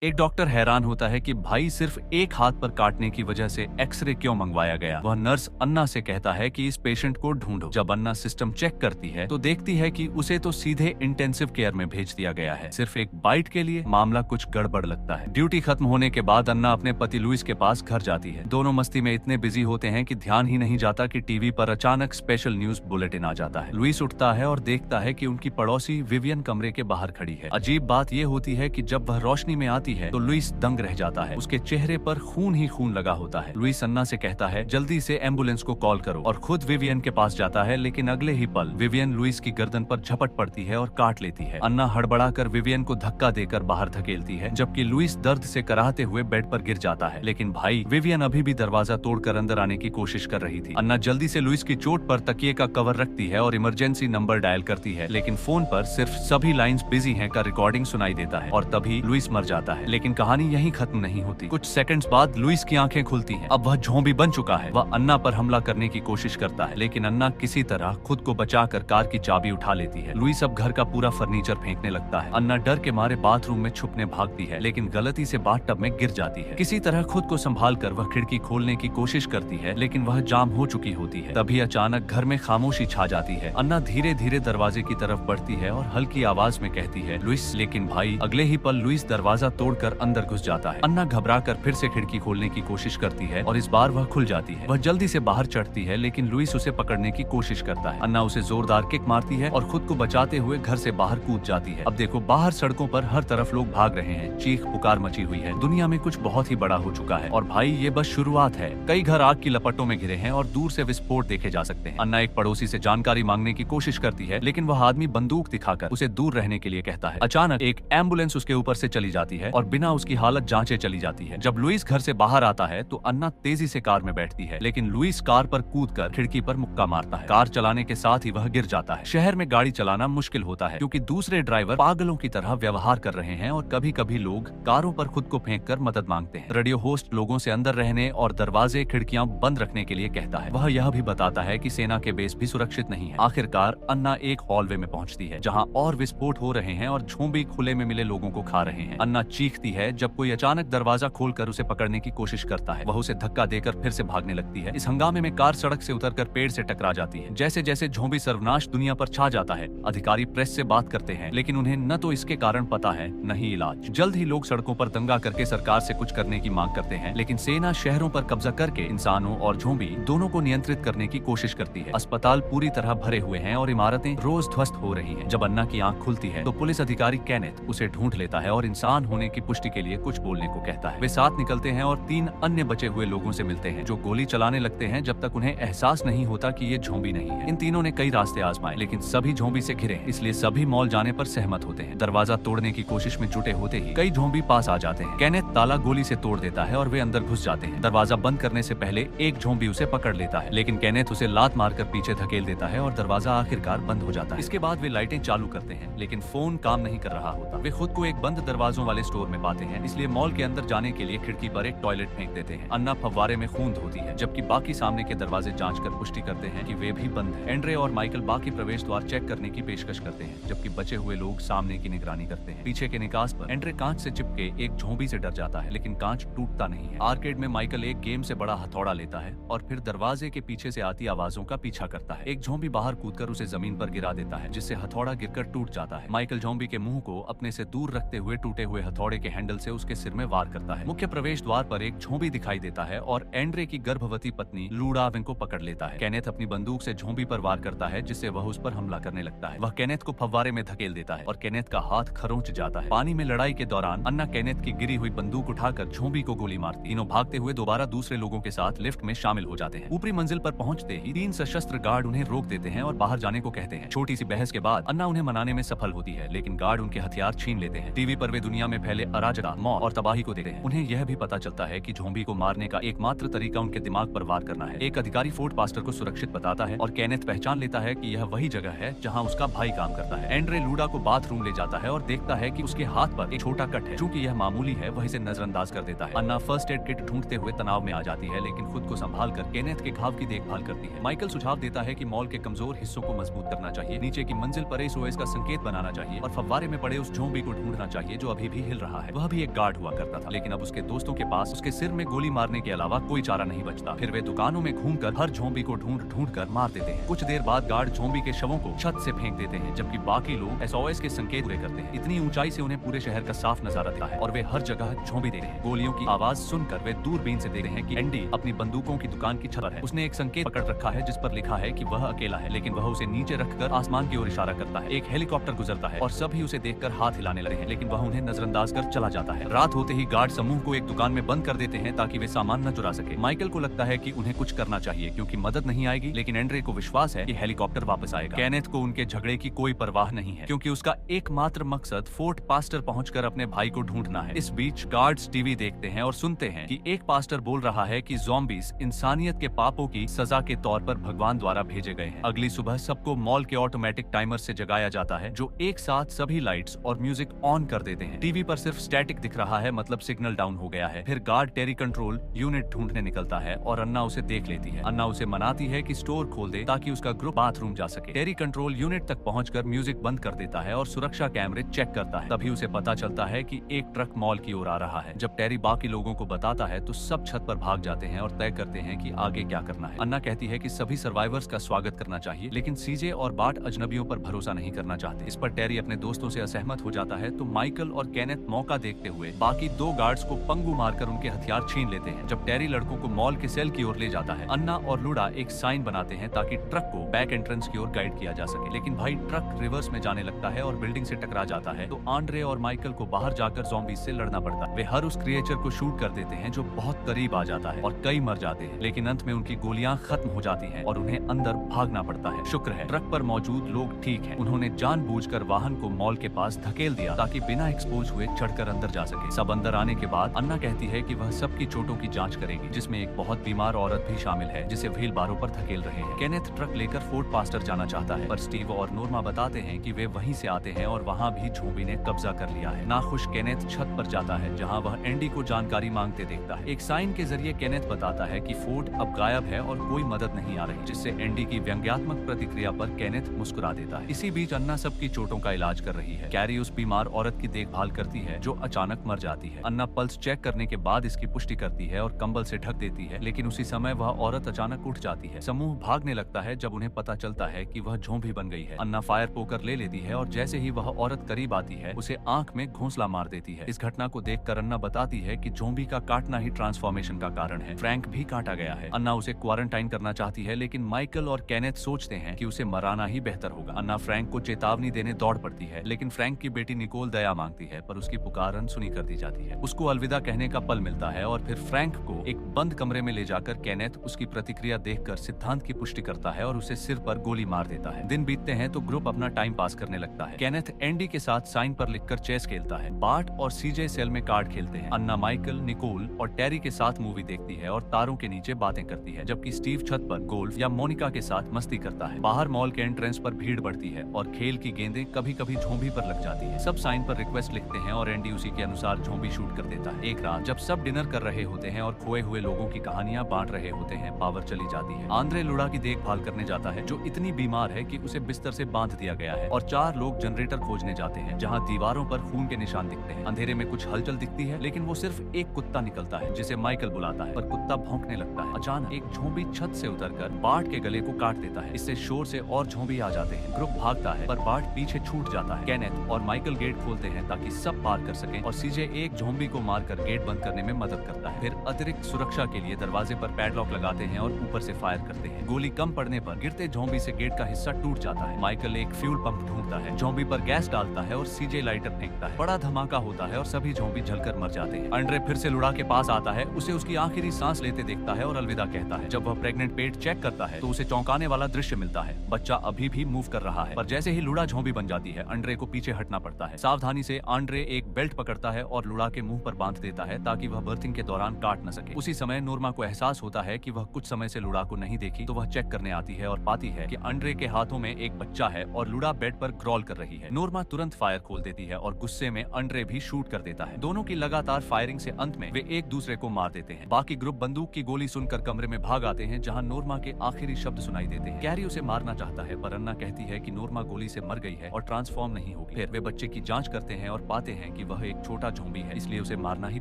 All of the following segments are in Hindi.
एक डॉक्टर हैरान होता है कि भाई सिर्फ एक हाथ पर काटने की वजह से एक्सरे क्यों मंगवाया गया। वह नर्स अन्ना से कहता है कि इस पेशेंट को ढूंढो। जब अन्ना सिस्टम चेक करती है तो देखती है कि उसे तो सीधे इंटेंसिव केयर में भेज दिया गया है। सिर्फ एक बाइट के लिए मामला कुछ गड़बड़ लगता है। ड्यूटी खत्म होने के बाद अन्ना अपने पति लुइस के पास घर जाती है। दोनों मस्ती में इतने बिजी होते हैं कि ध्यान ही नहीं जाता कि टीवी पर अचानक स्पेशल न्यूज बुलेटिन आ जाता है। लुइस उठता है और देखता है कि उनकी पड़ोसी विवियन कमरे के बाहर खड़ी है। अजीब बात यह होती है कि जब वह रोशनी में आती है तो लुइस दंग रह जाता है। उसके चेहरे पर खून ही खून लगा होता है। लुइस अन्ना से कहता है जल्दी से एम्बुलेंस को कॉल करो और खुद विवियन के पास जाता है, लेकिन अगले ही पल विवियन लुइस की गर्दन पर झपट पड़ती है और काट लेती है। अन्ना हड़बड़ाकर विवियन को धक्का देकर बाहर धकेलती है, जबकि लुइस दर्द से कराहते हुए बेड पर गिर जाता है। लेकिन भाई विवियन अभी भी दरवाजा तोड़कर अंदर आने की कोशिश कर रही थी। अन्ना जल्दी से लुइस की चोट पर तकिए का कवर रखती है और इमरजेंसी नंबर डायल करती है, लेकिन फोन पर सिर्फ सभी लाइंस बिजी हैं का रिकॉर्डिंग सुनाई देता है और तभी लुइस मर जाता है। लेकिन कहानी यहीं खत्म नहीं होती। कुछ सेकंड्स बाद लुइस की आंखें खुलती हैं। अब वह ज़ॉम्बी बन चुका है। वह अन्ना पर हमला करने की कोशिश करता है, लेकिन अन्ना किसी तरह खुद को बचाकर कार की चाबी उठा लेती है। लुइस अब घर का पूरा फर्नीचर फेंकने लगता है। अन्ना डर के मारे बाथरूम में छुपने भागती है, लेकिन गलती से बाथटब में गिर जाती है। किसी तरह खुद को संभाल कर वह खिड़की खोलने की कोशिश करती है, लेकिन वह जाम हो चुकी होती है। तभी अचानक घर में खामोशी छा जाती है। अन्ना धीरे धीरे दरवाजे की तरफ बढ़ती है और हल्की आवाज में कहती है लुइस, लेकिन भाई अगले ही पल लुइस दरवाजा तोड़कर अंदर घुस जाता है। अन्ना घबराकर फिर से खिड़की खोलने की कोशिश करती है और इस बार वह खुल जाती है। वह जल्दी से बाहर चढ़ती है, लेकिन लुइस उसे पकड़ने की कोशिश करता है। अन्ना उसे जोरदार किक मारती है और खुद को बचाते हुए घर से बाहर कूद जाती है। अब देखो बाहर सड़कों पर हर तरफ लोग भाग रहे हैं। चीख पुकार मची हुई है। दुनिया में कुछ बहुत ही बड़ा हो चुका है और भाई ये बस शुरुआत है। कई घर आग की लपटों में घिरे हैं और दूर से विस्फोट देखे जा सकते हैं। अन्ना एक पड़ोसी से जानकारी मांगने की कोशिश करती है, लेकिन वह आदमी बंदूक दिखाकर उसे दूर रहने के लिए कहता है। अचानक एक एम्बुलेंस उसके ऊपर से चली जाती है और बिना उसकी हालत जांचे चली जाती है। जब लुइस घर से बाहर आता है तो अन्ना तेजी से कार में बैठती है, लेकिन लुइस कार पर कूदकर खिड़की पर मुक्का मारता है। कार चलाने के साथ ही वह गिर जाता है। शहर में गाड़ी चलाना मुश्किल होता है क्योंकि दूसरे ड्राइवर पागलों की तरह व्यवहार कर रहे हैं और कभी कभी लोग कारों पर खुद को फेंककर मदद मांगते हैं। रेडियो होस्ट लोगों से अंदर रहने और दरवाजे खिड़कियां बंद रखने के लिए कहता है। वह यह भी बताता है कि सेना के बेस भी सुरक्षित नहीं है। आखिरकार अन्ना एक हॉलवे में पहुंचती है जहां और विस्फोट हो रहे हैं और ज़ॉम्बी खुले में मिले लोगों को खा रहे हैं। अन्ना चीखती है जब कोई अचानक दरवाजा खोलकर उसे पकड़ने की कोशिश करता है। वह उसे धक्का देकर फिर से भागने लगती है। इस हंगामे में कार सड़क से उतरकर पेड़ से टकरा जाती है। जैसे जैसे ज़ॉम्बी सर्वनाश दुनिया पर छा जाता है, अधिकारी प्रेस से बात करते हैं, लेकिन उन्हें न तो इसके कारण पता है न ही इलाज। जल्द ही लोग सड़कों पर दंगा करके सरकार से कुछ करने की मांग करते हैं, लेकिन सेना शहरों पर कब्जा करके इंसानों और ज़ॉम्बी दोनों को नियंत्रित करने की कोशिश करती है। अस्पताल पूरी तरह भरे हुए हैं और इमारतें रोज ध्वस्त हो रही हैं। जब अन्ना की आंख खुलती है तो पुलिस अधिकारी केनेथ उसे ढूंढ लेता है और इंसान होने की पुष्टि के लिए कुछ बोलने को कहता है। वे साथ निकलते हैं और 3 अन्य बचे हुए लोगों से मिलते हैं जो गोली चलाने लगते हैं जब तक उन्हें एहसास नहीं होता कि ये ज़ॉम्बी नहीं है। इन तीनों ने कई रास्ते आजमाए, लेकिन सभी ज़ॉम्बी से घिरे हैं, इसलिए सभी मॉल जाने पर सहमत होते हैं। दरवाजा तोड़ने की कोशिश में जुटे होते ही कई ज़ॉम्बी पास आ जाते हैं। केनेथ ताला गोली से तोड़ देता है और वे अंदर घुस जाते हैं। दरवाजा बंद करने से पहले एक ज़ॉम्बी उसे पकड़ लेता है, लेकिन केनेथ उसे लात मारकर पीछे धकेल देता है और दरवाजा आखिरकार बंद हो जाता है। इसके बाद वे लाइटें चालू करते हैं, लेकिन फोन काम नहीं कर रहा होता। वे खुद को एक बंद दरवाजों वाले स्टोर में पाते हैं, इसलिए मॉल के अंदर जाने के लिए खिड़की पर एक टॉयलेट फेंक देते हैं। अन्ना फव्वारे में खून धोती है, जबकि बाकी सामने के दरवाजे जांच कर पुष्टि करते हैं कि वे भी बंद हैं। एंड्रे और माइकल बाकी प्रवेश द्वार चेक करने की पेशकश करते हैं, जबकि बचे हुए लोग सामने की निगरानी करते हैं। पीछे के निकास पर एंड्रे कांच से चिपके एक ज़ॉम्बी से डर जाता है, लेकिन कांच टूटता नहीं है। आर्केड में माइकल एक गेम से बड़ा हथौड़ा लेता है और फिर दरवाजे के पीछे से आती आवाजों का पीछा करता है। एक ज़ॉम्बी बाहर कूदकर उसे जमीन पर गिरा देता है, जिससे हथौड़ा गिरकर टूट जाता है। माइकल ज़ॉम्बी के मुंह को अपने से दूर रखते हुए टूटे हुए हथौड़े के हैंडल से उसके सिर में वार करता है। मुख्य प्रवेश द्वार पर एक ज़ॉम्बी दिखाई देता है और एंड्रे की गर्भवती पत्नी लूडाविन को पकड़ लेता है। केनेथ अपनी बंदूक से ज़ॉम्बी पर वार करता है, जिससे वह उस पर हमला करने लगता है। वह केनेथ को फव्वारे में धकेल देता है और केनेथ का हाथ खरोंच जाता है। पानी में लड़ाई के दौरान अन्ना केनेथ की गिरी हुई बंदूक उठाकर ज़ॉम्बी को गोली मारती। तीनों भागते हुए दोबारा दूसरे लोगों के साथ लिफ्ट में शामिल हो जाते हैं। ऊपरी मंजिल पर पहुंचते ही 3 सशस्त्र गार्ड उन्हें रोक देते हैं और बाहर जाने को कहते हैं। छोटी सी बहस के बाद अन्ना उन्हें मनाने में सफल होती है, लेकिन गार्ड उनके हथियार छीन लेते हैं। टीवी पर वे दुनिया में फैले अराजकता, मौत और तबाही को देखते हैं। उन्हें यह भी पता चलता है कि ज़ॉम्बी को मारने का एकमात्र तरीका उनके दिमाग पर वार करना है। एक अधिकारी फोर्ट पास्टर को सुरक्षित बताता है और केनेथ पहचान लेता है कि यह वही जगह है जहां उसका भाई काम करता है। एंड्रे लूडा को बाथरूम ले जाता है और देखता है कि उसके हाथ पर एक छोटा कट है। चूंकि यह मामूली है, वह इसे नजरअंदाज कर देता है। अन्ना फर्स्ट एड किट ढूंढते हुए तनाव में आ जाती है, लेकिन खुद को संभाल कर केनेथ के घाव की देखभाल करती है। माइकल सुझाव देता है कि मॉल के कमजोर हिस्सों को मजबूत करना चाहिए, नीचे की मंजिल पर SOS का संकेत बनाना चाहिए और फव्वारे में पड़े उस ज़ॉम्बी को ढूंढना चाहिए जो अभी भी हिल रहा रहा है। वह भी एक गार्ड हुआ करता था, लेकिन अब उसके दोस्तों के पास उसके सिर में गोली मारने के अलावा कोई चारा नहीं बचता। फिर वे दुकानों में घूमकर हर ज़ॉम्बी को ढूंढ कर मार देते हैं। कुछ देर बाद गार्ड ज़ॉम्बी के शवों को छत से फेंक देते हैं, जबकि बाकी लोग SOS के संकेत पूरे करते हैं। इतनी ऊंचाई से उन्हें पूरे शहर का साफ नजारा दिखता है और वे हर जगह ज़ॉम्बी देख रहे हैं। गोलियों की आवाज सुनकर वे दूरबीन से देख रहे हैं कि एंडी अपनी बंदूकों की दुकान की छत पर है। उसने एक संकेत पकड़ रखा है जिस पर लिखा है कि वह अकेला है, लेकिन वह उसे नीचे रखकर आसमान की ओर इशारा करता है। एक हेलीकॉप्टर गुजरता है और सभी उसे देखकर हाथ हिलाने लगे हैं, लेकिन वह उन्हें नजरअंदाज कर चला जाता है। रात होते ही गार्ड समूह को एक दुकान में बंद कर देते हैं ताकि वे सामान न चुरा सके। माइकल को लगता है कि उन्हें कुछ करना चाहिए क्योंकि मदद नहीं आएगी, लेकिन एंड्रे को विश्वास है कि हेलीकॉप्टर वापस आएगा। केनेथ को उनके झगड़े की कोई परवाह नहीं है क्योंकि उसका एकमात्र मकसद फोर्ट पास्टर पहुंचकर अपने भाई को ढूंढना है। इस बीच गार्ड्स टीवी देखते हैं और सुनते हैं कि एक पास्टर बोल रहा है कि ज़ॉम्बीज इंसानियत के पापों की सजा के तौर पर भगवान द्वारा भेजे गए हैं। अगली सुबह सबको मॉल के ऑटोमेटिक टाइमर से जगाया जाता है जो एक साथ सभी लाइट्स और म्यूजिक ऑन कर देते हैं। टीवी पर सिर्फ स्टैटिक दिख रहा है, मतलब सिग्नल डाउन हो गया है। फिर गार्ड टेरी कंट्रोल यूनिट ढूंढने निकलता है और अन्ना उसे देख लेती है। अन्ना उसे मनाती है कि स्टोर खोल दे ताकि उसका ग्रुप बाथरूम जा सके। टेरी कंट्रोल यूनिट तक पहुंचकर म्यूजिक बंद कर देता है और सुरक्षा कैमरे चेक करता है। तभी उसे पता चलता है कि एक ट्रक मॉल की ओर आ रहा है। जब टेरी बाकी लोगों को बताता है तो सब छत पर भाग जाते हैं और तय करते हैं कि आगे क्या करना है। अन्ना कहती है कि सभी सर्वाइवर्स का स्वागत करना चाहिए, लेकिन सीजे और बाट अजनबियों पर भरोसा नहीं करना चाहते। इस पर टेरी अपने दोस्तों से असहमत हो जाता है तो माइकल और केनेथ मौका देखते हुए बाकी दो गार्ड्स को पंगु मारकर उनके हथियार छीन लेते हैं। जब टेरी लड़कों को मॉल के सेल की ओर ले जाता है, अन्ना और लुडा एक साइन बनाते हैं ताकि ट्रक को बैक एंट्रेंस की ओर गाइड किया जा सके, लेकिन भाई ट्रक रिवर्स में जाने लगता है और बिल्डिंग से टकरा जाता है। तो आंड्रे और माइकल को बाहर जाकर ज़ॉम्बीज से लड़ना पड़ता है। वे हर उस क्रिएचर को शूट कर देते हैं जो बहुत करीब आ जाता है और कई मर जाते हैं, लेकिन अंत में उनकी गोलियां खत्म हो जाती हैं और उन्हें अंदर भागना पड़ता है। शुक्र है ट्रक पर मौजूद लोग ठीक हैं। उन्होंने जानबूझकर वाहन को मॉल के पास धकेल दिया ताकि बिना एक्सपोज हुए चढ़कर अंदर जा सके। सब अंदर आने के बाद अन्ना कहती है कि वह सबकी चोटों की जांच करेगी, जिसमें एक बहुत बीमार औरत भी शामिल है जिसे व्हील बारों पर धकेल रहे हैं। केनेथ ट्रक लेकर फोर्ट पास्टर जाना चाहता है, पर स्टीव और नोर्मा बताते हैं कि वे वहीं से आते हैं और वहाँ भी ज़ॉम्बी ने कब्जा कर लिया है। नाखुश केनेथ छत पर जाता है जहाँ वह एंडी को जानकारी मांगते देखता है। एक साइन के जरिए केनेथ बताता है कि फोर्ट अब गायब है और कोई मदद नहीं आ रही, जिससे एंडी की व्यंग्यात्मक प्रतिक्रिया पर केनेथ मुस्कुरा देता है। इसी बीच अन्ना सबकी चोटों का इलाज कर रही है। कैरी उस बीमार औरत की देखभाल करती है जो अचानक मर जाती है। अन्ना पल्स चेक करने के बाद इसकी पुष्टि करती है और कंबल से ढक देती है, लेकिन उसी समय वह औरत अचानक उठ जाती है। समूह भागने लगता है जब उन्हें पता चलता है कि वह ज़ॉम्बी बन गई है। अन्ना फायर पोकर ले लेती है और जैसे ही वह औरत करीब आती है उसे आंख में घोंसला मार देती है। इस घटना को देखकर अन्ना बताती है कि ज़ॉम्बी का काटना ही ट्रांसफॉर्मेशन का कारण है। फ्रैंक भी काटा गया है। अन्ना उसे क्वारंटाइन करना चाहती है, लेकिन माइकल और केनेथ सोचते हैं कि उसे मराना ही बेहतर होगा। अन्ना फ्रैंक को चेतावनी देने दौड़ पड़ती है, लेकिन फ्रैंक की बेटी निकोल दया मांगती है, पर उसकी पुकार अनसुनी कर दी जाती है। उसको अलविदा कहने का पल मिलता है और फिर फ्रैंक को एक बंद कमरे में ले जाकर केनेथ उसकी प्रतिक्रिया देखकर सिद्धांत की पुष्टि करता है और उसे सिर पर गोली मार देता है। दिन बीतते हैं तो ग्रुप अपना टाइम पास करने लगता है। केनेथ एंडी के साथ साइन पर लिखकर चेस खेलता है। बाट और सीजे सेल में कार्ड खेलते हैं। अन्ना माइकल, निकोल और टेरी के साथ मूवी देखती है और तारों के नीचे बातें करती है, जबकि स्टीव छत पर गोल्फ या मोनिका के साथ मस्ती करता है। बाहर मॉल के एंट्रेंस पर भीड़ बढ़ती है और खेल की गेंदें कभी कभी ज़ॉम्बी पर लग जाती है। सब साइन पर रिक्वेस्ट लिखते हैं और एंडी उसी के अनुसार ज़ॉम्बी शूट कर देता है। एक रात जब सब डिनर कर रहे होते हैं और खोए हुए लोगों की कहानियां बांट रहे होते हैं, पावर चली जाती है। आंद्रे लुडा की देखभाल करने जाता है जो इतनी बीमार है कि उसे बिस्तर से बांध दिया गया है, और 4 लोग जनरेटर खोजने जाते हैं जहाँ दीवारों पर खून के निशान दिखते हैं। अंधेरे में कुछ हलचल दिखती है, लेकिन वो सिर्फ एक कुत्ता निकलता है जिसे माइकल बुलाता है, पर कुत्ता भौंकने लगता है। अचानक एक ज़ॉम्बी छत से उतरकर बाट के गले को काट देता है। इससे शोर से और ज़ॉम्बी आ जाते हैं। ग्रुप भागता है पर बाट पीछे छूट जाता है। केनेथ और माइकल गेट खोलते हैं ताकि सब पार कर सकें और सीजे एक ज़ॉम्बी को मारकर गेट बंद करने में मदद करता है। फिर अतिरिक्त सुरक्षा के लिए दरवाजे पर पैडलॉक लगाते हैं और ऊपर से फायर करते हैं। गोली कम पड़ने पर गिरते ज़ॉम्बी से गेट का हिस्सा टूट जाता है। माइकल एक फ्यूल पंप ढूंढता है, ज़ॉम्बी पर गैस डालता है और सीजे लाइटर फेंकता है। बड़ा धमाका होता है और सभी ज़ॉम्बी जलकर मर जाते हैं। अंड्रे फिर से लुडा के पास आता है, उसे उसकी आखिरी सांस लेते देखता है और अलविदा कहता है। जब वह प्रेग्नेंट पेट चेक करता है तो उसे चौंकाने वाला दृश्य मिलता है। बच्चा अभी भी मूव कर रहा है, पर जैसे ही लुडा ज़ॉम्बी बन जाती है अंड्रे को पीछे हटना पड़ता है। सावधानी से आंड्रे एक बेल्ट पकड़ता है और लुडा के मुंह पर बांध देता है ताकि वह बर्थिंग के दौरान काट न सके। उसी समय नोर्मा को एहसास होता है कि वह कुछ समय से लुडा को नहीं देखी, तो वह चेक करने आती है और पाती है कि अंड्रे के हाथों में एक बच्चा है और लुडा बेड पर क्रॉल कर रही है। नोर्मा तुरंत फायर खोल देती है और गुस्से में अंड्रे भी शूट कर देता है। दोनों की लगातार फायरिंग से अंत में वे एक दूसरे को मार देते हैं। बाकी ग्रुप बंदूक की गोली सुनकर कमरे में भाग आते हैं जहां नोर्मा के आखिरी शब्द सुनाई देते हैं। कैरी उसे मारना चाहता है पर अन्ना कहती है कि नोर्मा गोली से मर गई है और ट्रांसफॉर्म नहीं होगी। फिर वे बच्चे की जांच करते हैं और पाते हैं हैं कि वह एक छोटा ज़ॉम्बी है, इसलिए उसे मारना ही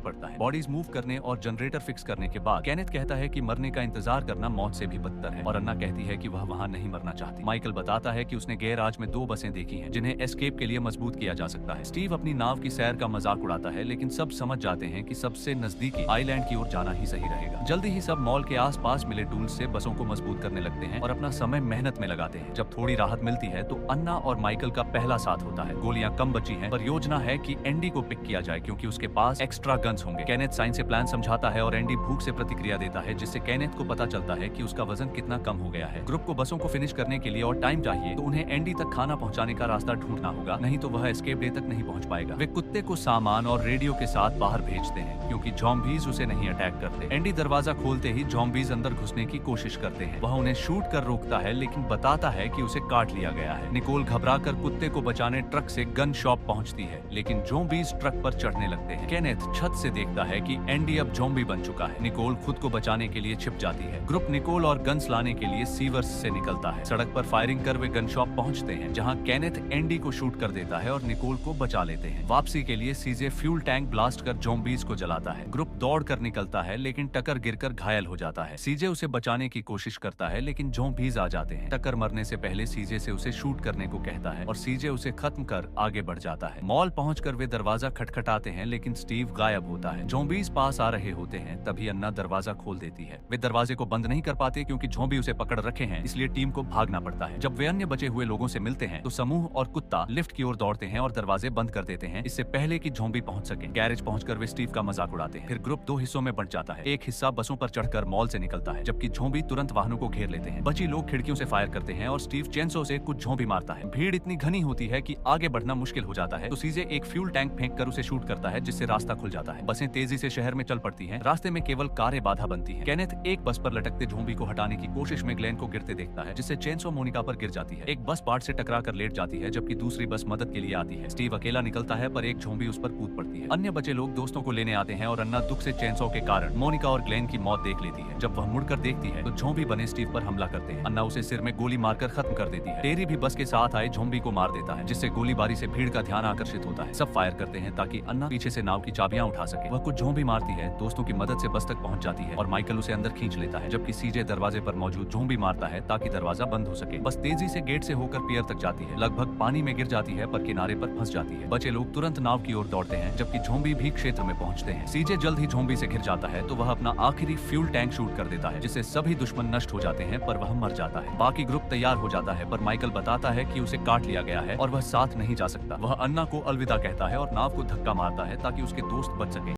पड़ता है। बॉडीज मूव करने और जनरेटर फिक्स करने के बाद केनेथ कहता है कि मरने का इंतजार करना मौत से भी बदतर है और अन्ना कहती है कि वह वहाँ नहीं मरना चाहती। माइकल बताता है कि उसने गैराज में 2 बसें देखी हैं जिन्हें एस्केप के लिए मजबूत किया जा सकता है। स्टीव अपनी नाव की सैर का मजाक उड़ाता है, लेकिन सब समझ जाते हैं कि सबसे नजदीकी आइलैंड की ओर जाना ही सही रहेगा। जल्दी ही सब मॉल के आसपास मिले टूल्स से बसों को मजबूत करने लगते हैं और अपना समय मेहनत में लगाते हैं। जब थोड़ी राहत मिलती है तो अन्ना और माइकल का पहला साथ होता है। गोलियां कम बची हैं, पर योजना है कि एंडी को पिक किया जाए क्योंकि उसके पास एक्स्ट्रा गन्स होंगे। केनेथ साइन से प्लान समझाता है और एंडी भूख से प्रतिक्रिया देता है, जिससे केनेथ को पता चलता है कि उसका वजन कितना कम हो गया है। ग्रुप को बसों को फिनिश करने के लिए और टाइम चाहिए, तो उन्हें एंडी तक खाना पहुंचाने का रास्ता ढूंढना होगा, नहीं तो वह एस्केप डे तक नहीं पहुंच पाएगा। वे कुत्ते को सामान और रेडियो के साथ बाहर भेजते हैं क्योंकि ज़ॉम्बीज उसे नहीं अटैक करते। एंडी दरवाजा खोलते ही ज़ॉम्बीज अंदर घुसने की कोशिश करते हैं। वह उन्हें शूट कर रोकता है, लेकिन बताता है कि उसे काट लिया गया है। निकोल घबराकर कुत्ते को बचाने ट्रक से गन शॉप पहुंचती है, लेकिन ज़ॉम्बीज ट्रक पर चढ़ने लगते हैं। केनेथ छत से देखता है कि एंडी अब ज़ॉम्बी बन चुका है। निकोल खुद को बचाने के लिए छिप जाती है। ग्रुप निकोल और गन्स लाने के लिए सीवर्स से निकलता है। सड़क पर फायरिंग कर वे गन शॉप पहुंचते हैं, जहां केनेथ एंडी को शूट कर देता है और निकोल को बचा लेते हैं। वापसी के लिए सीजे फ्यूल टैंक ब्लास्ट कर ज़ॉम्बीज को जलाता है। ग्रुप दौड़ कर निकलता है, लेकिन टकर गिरकर घायल हो जाता है। सीजे उसे बचाने की कोशिश करता है, लेकिन ज़ॉम्बीज आ जाते हैं। टक्कर मरने से पहले सीजे से उसे शूट करने को कहता है और सीजे उसे खत्म कर आगे बढ़ जाता है। मॉल पहुंचकर वे दरवाजा खटखटाते हैं, लेकिन स्टीव गायब होता है। ज़ॉम्बीज पास आ रहे होते हैं, तभी अन्ना दरवाजा खोल देती है। वे दरवाजे को बंद नहीं कर पाते क्योंकि ज़ॉम्बी उसे पकड़ रखे हैं, इसलिए टीम को भागना पड़ता है। जब वे अन्य बचे हुए लोगों से मिलते हैं तो समूह और कुत्ता लिफ्ट की ओर दौड़ते हैं और दरवाजे बंद कर देते हैं, इससे पहले कि ज़ॉम्बी पहुंच सके। गैरेज पहुंचकर वे स्टीव का मजाक उड़ाते हैं। फिर ग्रुप 2 हिस्सों में बंट जाता है। एक हिस्सा बसों पर चढ़कर मॉल से निकलता है, जबकि ज़ॉम्बी तुरंत वाहनों को घेर लेते हैं। बची लोग खिड़कियों से फायर करते हैं और स्टीव चेनसो से कुछ ज़ॉम्बी मारता है। भीड़ इतनी घनी होती है कि आगे बढ़ना मुश्किल हो जाता है, तो सीजे एक फ्यूल टैंक फेंक कर उसे शूट करता है, जिससे रास्ता खुल जाता है। बसें तेजी से शहर में चल पड़ती हैं। रास्ते में केवल कारें बाधा बनती हैं। केनेथ एक बस पर लटकते ज़ॉम्बी को हटाने की कोशिश में ग्लेन को गिरते देखता है, जिससे चेनसो मोनिका पर गिर जाती है। एक बस पार्ट से टकरा कर लेट जाती है, जबकि दूसरी बस मदद के लिए आती है। स्टीव अकेला निकलता है, पर एक ज़ॉम्बी उस पर कूद पड़ती है। अन्य बचे लोग दोस्तों को लेने आते हैं और अन्ना दुख से चेनसो के कारण मोनिका और ग्लेन की मौत देख लेती है। जब वह मुड़कर देखती है तो ज़ॉम्बी बने स्टीव पर हमला करते हैं। अन्ना उसे सिर में गोली मारकर खत्म कर देती है। टेरी भी बस के साथ आए ज़ॉम्बी को मार देता है, जिससे गोलीबारी से भीड़ का ध्यान आकर्षित होता है। सब फायर करते हैं ताकि अन्ना पीछे से नाव की चाबियां उठा सके। वह कुछ ज़ॉम्बी मारती है, दोस्तों की मदद से बस तक पहुंच जाती है और माइकल उसे अंदर खींच लेता है, जबकि सीजे दरवाजे पर मौजूद ज़ॉम्बी मारता है ताकि दरवाजा बंद हो सके। बस तेजी से गेट से होकर पियर तक जाती है। लगभग पानी में गिर जाती है, पर किनारे पर फंस जाती है। बचे लोग तुरंत नाव की ओर दौड़ते हैं, जबकि ज़ॉम्बी भी क्षेत्र में पहुंचते हैं। सीजे जल्द ही ज़ॉम्बी से घिर जाता है, तो वह अपना आखिरी फ्यूल टैंक शूट कर देता है, जिससे सभी दुश्मन नष्ट हो जाते हैं, पर वह मर जाता है। बाकी ग्रुप तैयार हो जाता है, पर माइकल बताता है कि उसे काट लिया गया है और वह साथ नहीं जा सकता। वह अन्ना को अलविदा कहता है और नाव को धक्का मारता है ताकि उसके दोस्त बच सके।